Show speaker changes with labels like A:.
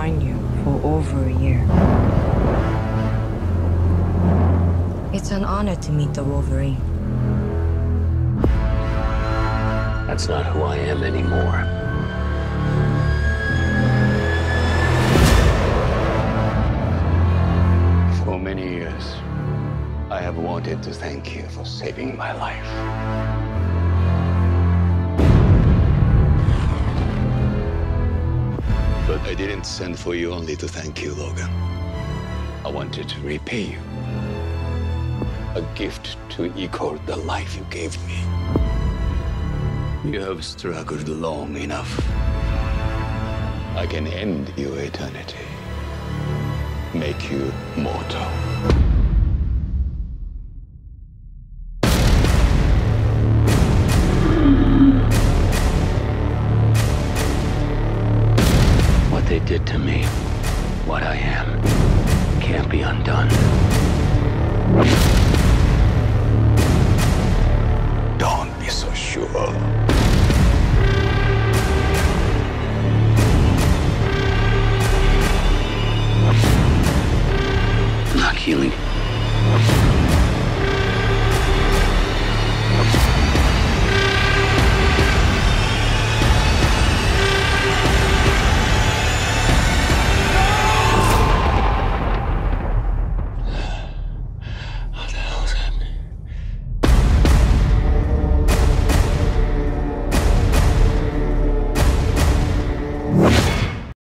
A: find you for over a year. It's an honor to meet the Wolverine.
B: That's not who I am anymore. For many years, I have wanted to thank you for saving my life. But I didn't send for you only to thank you, Logan. I wanted to repay you. A gift to equal the life you gave me. You have struggled long enough. I can end your eternity. Make you mortal. What they did to me, what I am, can't be undone. Don't be so sure. Not healing.